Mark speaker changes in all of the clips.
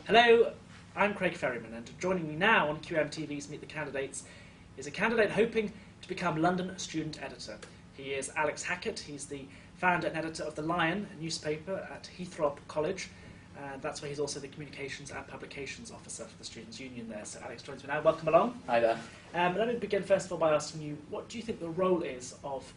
Speaker 1: Hello, I'm Craig Ferryman, and joining me now on QMTV's Meet the Candidates is a candidate hoping to become London student editor. He is Alex Hackett. He's the founder and editor of The Lion, a newspaper at Heathrow College. That's where he's also the communications and publications officer for the Students' Union there. So Alex joins me now. Welcome along.
Speaker 2: Hi there.
Speaker 1: Let me begin first of all by asking you, what do you think the role is of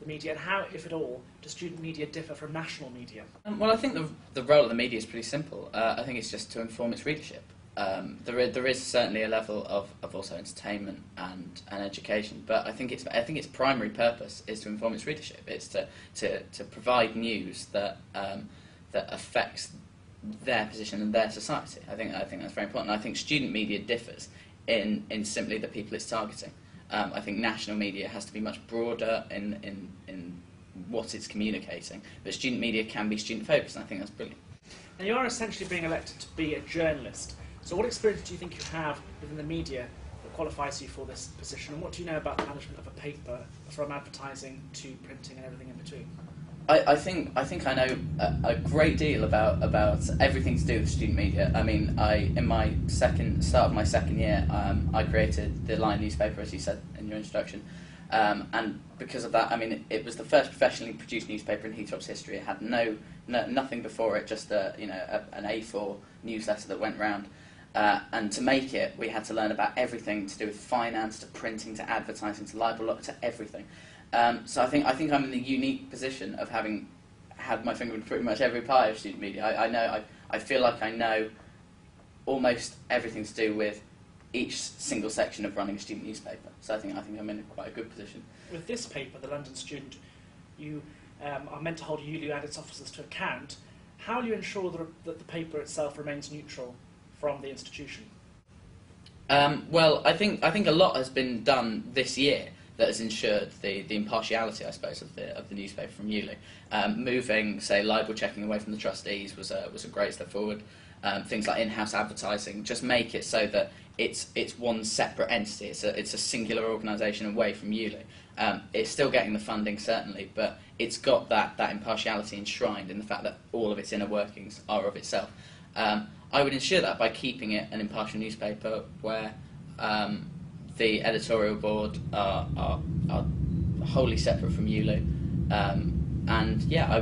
Speaker 1: the media, and how, if at all, does student media differ from national media?
Speaker 2: Well, I think the role of the media is pretty simple. I think it's just to inform its readership. There is certainly a level of also entertainment and education, but I think its primary purpose is to inform its readership. It's to provide news that affects their position and their society. I think that's very important. I think student media differs in simply the people it's targeting. I think national media has to be much broader in what it's communicating, but student media can be student focused, and I think that's brilliant.
Speaker 1: And you are essentially being elected to be a journalist. So what experience do you think you have within the media that qualifies you for this position, and what do you know about the management of a paper, from advertising to printing and everything in between?
Speaker 2: I think I know a great deal about everything to do with student media. I mean, in my start of my second year, I created the Lion newspaper, as you said in your introduction, and because of that, I mean, it was the first professionally produced newspaper in Heathrow's history. It had nothing before it, just an A4 newsletter that went round. And to make it, we had to learn about everything to do with finance, to printing, to advertising, to libel law, to everything. So I think I'm in the unique position of having had my finger in pretty much every pie of student media. I feel like I know almost everything to do with each single section of running a student newspaper. So I think I'm in quite a good position. With
Speaker 1: this paper, The London Student, you are meant to hold ULU and its officers to account. How will you ensure that the paper itself remains neutral from the institution?
Speaker 2: Well, I think a lot has been done this year that has ensured the impartiality, I suppose, of the newspaper from ULU. Moving, say, libel checking away from the trustees was a great step forward. Things like in-house advertising just make it so that it's one separate entity. It's a singular organisation away from ULU. It's still getting the funding, certainly, but it's got that impartiality enshrined in the fact that all of its inner workings are of itself. I would ensure that by keeping it an impartial newspaper where the editorial board are wholly separate from ULU, and yeah, I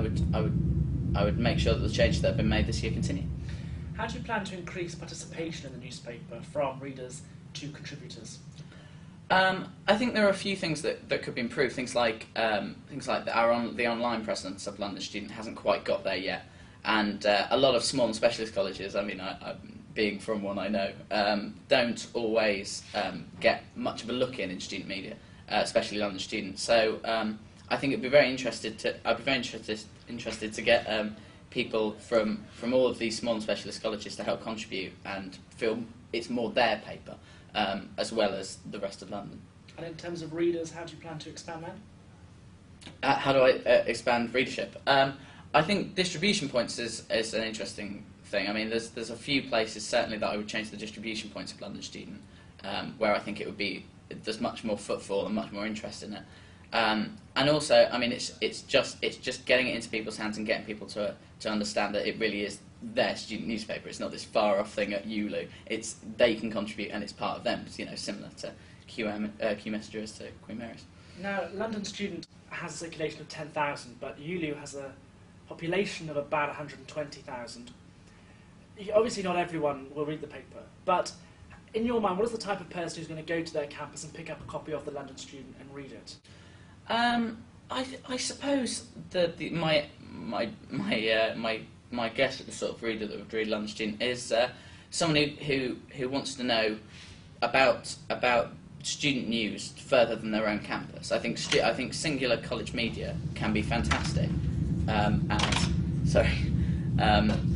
Speaker 2: would make sure that the changes that have been made this year continue.
Speaker 1: How do you plan to increase participation in the newspaper from readers to contributors?
Speaker 2: I think there are a few things that could be improved. Things like the online presence of London Student hasn't quite got there yet, and a lot of small and specialist colleges, I mean, being from one I know, don't always get much of a look in student media, especially London Student. So I think I'd be very interested to get people from all of these small and specialist colleges to help contribute and feel it's more their paper, as well as the rest of London.
Speaker 1: And in terms of readers, how do you plan to expand that?
Speaker 2: How do I expand readership? I think distribution points is an interesting thing. I mean, there's a few places certainly that I would change the distribution points of London Student, where I think there's much more footfall and much more interest in it. And also, I mean, it's just getting it into people's hands and getting people to understand that it really is their student newspaper. It's not this far off thing at ULU. They can contribute and it's part of them. It's, similar to QMTV is to Queen Mary's.
Speaker 1: Now, London Student has a circulation of 10,000, but ULU has a population of about 120,000. Obviously not everyone will read the paper, but in your mind, what is the type of person who's going to go to their campus and pick up a copy of The London Student and read it?
Speaker 2: I suppose my guess at the sort of reader that would read London Student is someone who wants to know about student news further than their own campus. I think singular college media can be fantastic.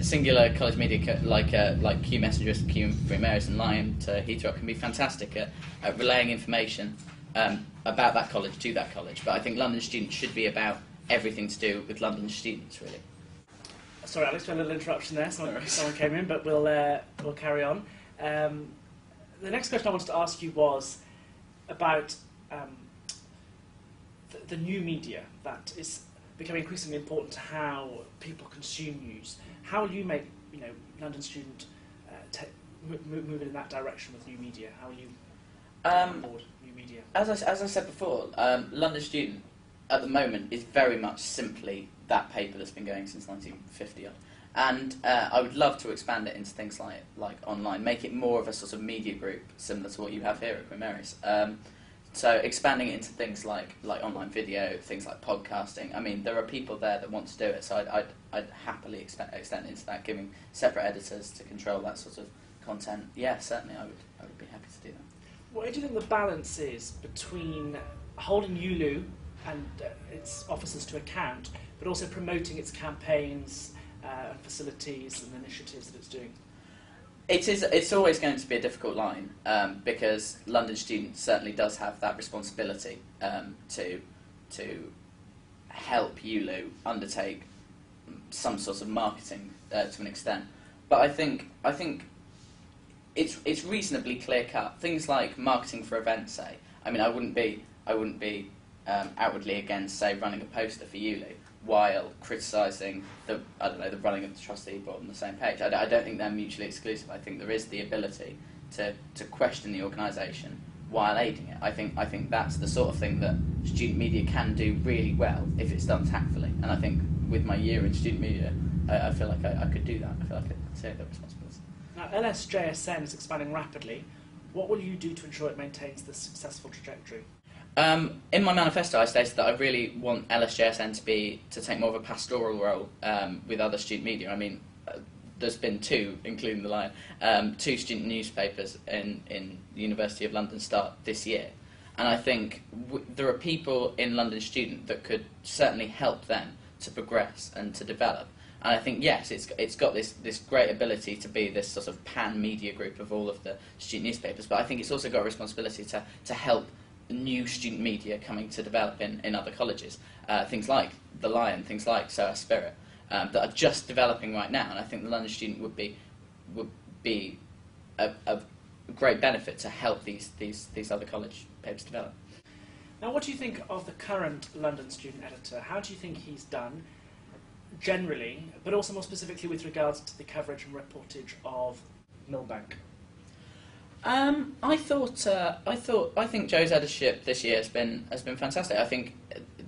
Speaker 2: Singular college media like Q Messengers, Queen Mary's and Lion to Heathrow can be fantastic at relaying information about that college to that college. But I think London Student should be about everything to do with London students, really.
Speaker 1: Sorry, Alex, we had a little interruption there. Someone came in, but we'll carry on. The next question I wanted to ask you was about the new media that is becoming increasingly important to how people consume news. How will you make London Student moving in that direction with new media? How are you on board new media?
Speaker 2: As I said before, London Student at the moment is very much simply that paper that's been going since 1950 odd. And I would love to expand it into things like online, make it more of a sort of media group similar to what you have here at QMTV. So expanding it into things like online video, things like podcasting. I mean, there are people there that want to do it, so I'd happily extend it into that, giving separate editors to control that sort of content. Yeah, certainly, I would be happy to do that.
Speaker 1: What do you think the balance is between holding ULU and its officers to account, but also promoting its campaigns and facilities and initiatives that it's doing?
Speaker 2: It's always going to be a difficult line because London Student certainly does have that responsibility to help ULU undertake some sort of marketing to an extent. But I think it's reasonably clear cut. Things like marketing for events, say. I mean, I wouldn't be outwardly against, say, running a poster for ULU while criticising the running of the trustee board on the same page. I don't think they're mutually exclusive. I think there is the ability to question the organisation while aiding it. I think that's the sort of thing that student media can do really well if it's done tactfully. And I think with my year in student media, I feel like I could do that. I feel like I could take that responsibility.
Speaker 1: Now, LSJSN is expanding rapidly. What will you do to ensure it maintains this successful trajectory?
Speaker 2: In my manifesto, I stated that I really want LSJSN to take more of a pastoral role with other student media. I mean, there's been two, including the Lion, two student newspapers in the University of London start this year, and I think there are people in London Student that could certainly help them to progress and to develop. And I think, yes, it's got this great ability to be this sort of pan-media group of all of the student newspapers, but I think it's also got a responsibility to help new student media coming to develop in other colleges. Things like the Lion, things like So Spirit, that are just developing right now, and I think the London Student would be a great benefit to help these other college papers develop.
Speaker 1: Now, what do you think of the current London Student editor? How do you think he's done generally, but also more specifically with regards to the coverage and reportage of Millbank?
Speaker 2: I think Joe's editorship this year has been fantastic. I think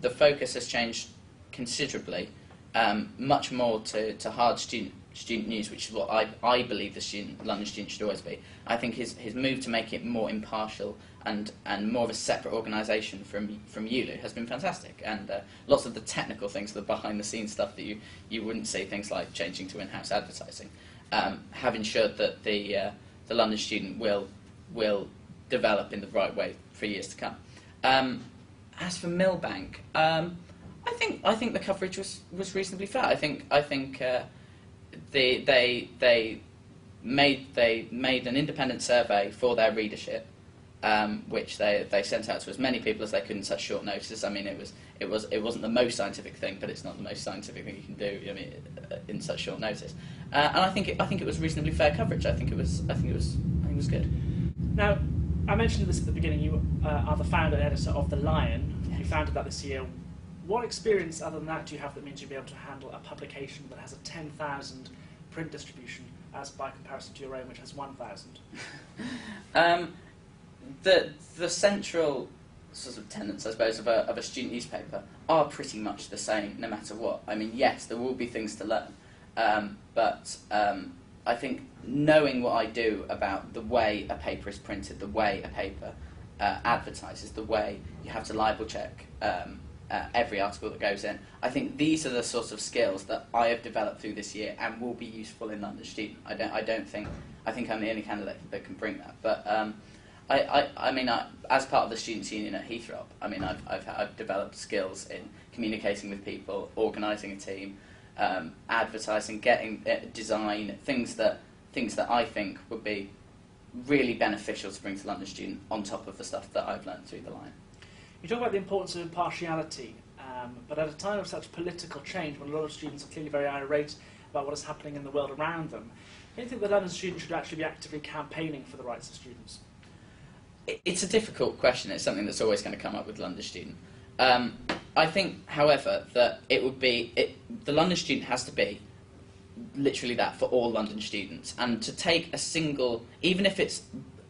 Speaker 2: the focus has changed considerably, much more to hard student news, which is what I believe the London Student should always be. I think his move to make it more impartial and more of a separate organisation from ULU has been fantastic, and lots of the technical things, the behind the scenes stuff that you wouldn't see, things like changing to in-house advertising, have ensured that the London Student will develop in the right way for years to come. As for Millbank, I think the coverage was reasonably fair. I think they made an independent survey for their readership, which they sent out to as many people as they could in such short notice. I mean, it wasn't the most scientific thing, but it's not the most scientific thing you can do. I mean, in such short notice. And I think it was reasonably fair coverage. I think it was good.
Speaker 1: Now, I mentioned this at the beginning. You are the founder and editor of The Lion.
Speaker 2: Yes.
Speaker 1: You founded that this year. What experience other than that do you have that means you'll be able to handle a publication that has a 10,000 print distribution, as by comparison to your own, which has 1,000?
Speaker 2: The central sort of tenets, I suppose, of a student newspaper are pretty much the same, no matter what. I mean, yes, there will be things to learn, but I think knowing what I do about the way a paper is printed, the way a paper advertises, the way you have to libel check every article that goes in, I think these are the sorts of skills that I have developed through this year and will be useful in London Student. I think I'm the only candidate that can bring that, but I mean, as part of the Students' Union at Heathrow, I mean, I've developed skills in communicating with people, organising a team, advertising, getting design, things that I think would be really beneficial to bring to London Student on top of the stuff that I've learned through The Lion.
Speaker 1: You talk about the importance of impartiality, but at a time of such political change, when a lot of students are clearly very irate about what is happening in the world around them, do you think the London Student should actually be actively campaigning for the rights of students?
Speaker 2: It's a difficult question. It's something that's always going to come up with London Student. I think, however, that the London Student has to be literally that for all London students, and to take a single, even if it's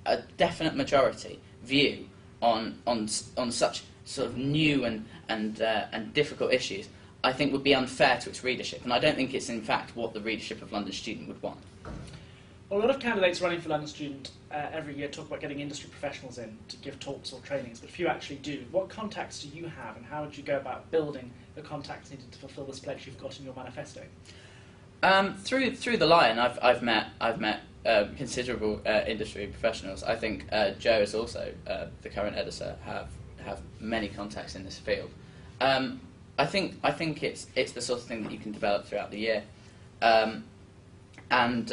Speaker 2: a definite majority view on such sort of new and difficult issues, I think would be unfair to its readership, and I don't think it's in fact what the readership of London Student would want.
Speaker 1: Well, a lot of candidates running for London Student every year talk about getting industry professionals in to give talks or trainings, but few actually do. What contacts do you have, and how would you go about building the contacts needed to fulfil this pledge you've got in your manifesto?
Speaker 2: Through the Lion, I've met considerable industry professionals. I think Joe is also the current editor, have many contacts in this field. I think it's the sort of thing that you can develop throughout the year, and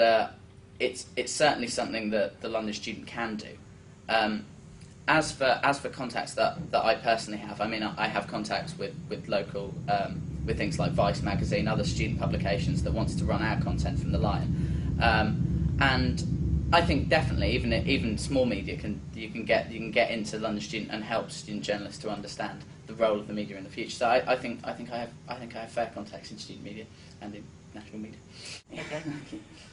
Speaker 2: it's certainly something that the London Student can do. As for contacts that I personally have, I mean, I have contacts with local with things like Vice magazine, other student publications that wanted to run our content from the Lion, and I think definitely even small media you can get into London Student and help student journalists to understand the role of the media in the future. So I think I have fair contacts in student media and in national media.
Speaker 1: Okay.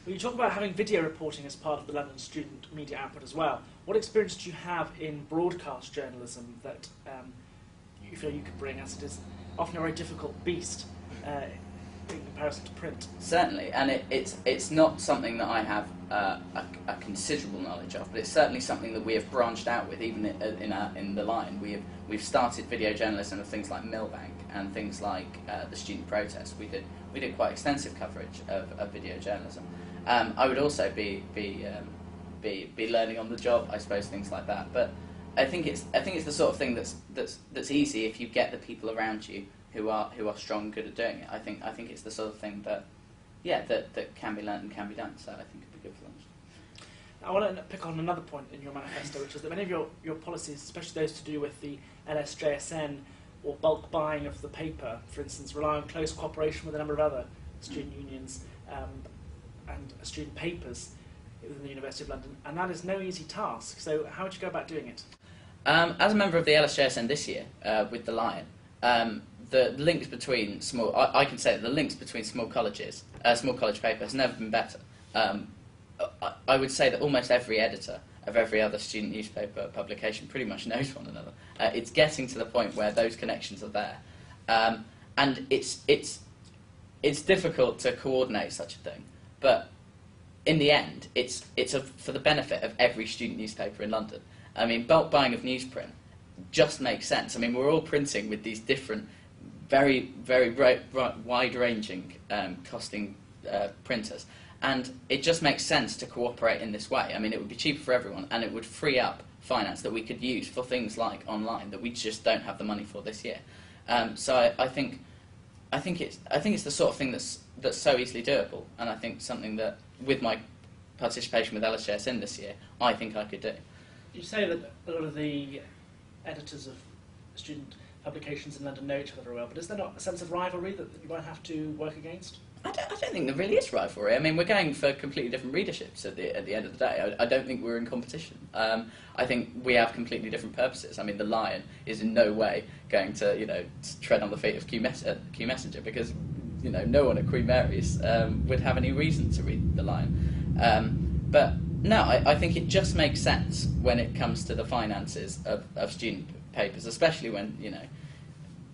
Speaker 1: Well, you talk about having video reporting as part of the London Student media output as well. What experience do you have in broadcast journalism that you feel you could bring, as it is often a very difficult beast in comparison to print?
Speaker 2: Certainly, and it's not something that I have a considerable knowledge of, but it's certainly something that we have branched out with, even in the Lion. We've started video journalism of things like Millbank and things like the student protest. We did quite extensive coverage of video journalism. I would also be learning on the job, I suppose, things like that. But I think it's the sort of thing that's easy if you get the people around you who are strong and good at doing it. I think it's the sort of thing that can be learned and can be done. So I think it'd be good for them.
Speaker 1: I want to pick on another point in your manifesto, which is that many of your policies, especially those to do with the LSJSN or bulk buying of the paper, for instance, rely on close cooperation with a number of other student unions and student papers within the University of London, and that is no easy task. So how would you go about doing it?
Speaker 2: As a member of the LSJSN this year, with the Lion, the links between I can say that the links between small college paper has never been better. I would say that almost every editor of every other student newspaper publication pretty much knows one another. It's getting to the point where those connections are there, and it's difficult to coordinate such a thing. But in the end, it's for the benefit of every student newspaper in London. I mean, bulk buying of newsprint just makes sense. I mean, we're all printing with these different, very wide-ranging costing printers. And it just makes sense to cooperate in this way. I mean, it would be cheaper for everyone, and it would free up finance that we could use for things like online that we just don't have the money for this year. So I think it's the sort of thing that's so easily doable, and I think something that, with my participation with LSJSN this year, I think I could do.
Speaker 1: You say that a lot of the editors of student publications in London know each other very well, but is there not a sense of rivalry that you might have to work against?
Speaker 2: I don't think there really is rivalry. I mean, we're going for completely different readerships at the end of the day. I don't think we're in competition. I think we have completely different purposes. I mean, the Lion is in no way going to tread on the feet of Q Messenger, because no one at Queen Mary's would have any reason to read the Lion. But no, I think it just makes sense when it comes to the finances of student papers, especially when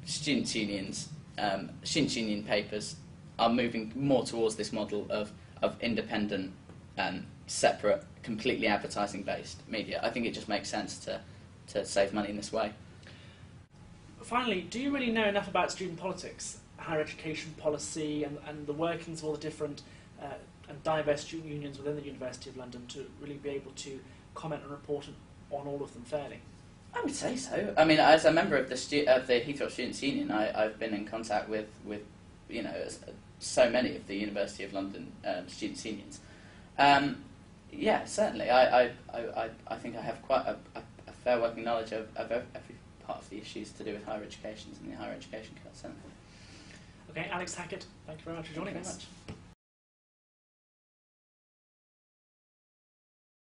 Speaker 2: student union papers are moving more towards this model of independent and separate, completely advertising-based media. I think it just makes sense to save money in this way.
Speaker 1: Finally, do you really know enough about student politics, higher education policy, and the workings of all the different and diverse student unions within the University of London to really be able to comment and report on all of them fairly?
Speaker 2: I would say so. I mean, as a member of the Heathrow Students' Union, I've been in contact with so many of the University of London students' unions. Yeah, certainly. I think I have quite a fair working knowledge of every part of the issues to do with higher education and the higher education cuts.
Speaker 1: Okay, Alex Hackett, thank you very much for joining us.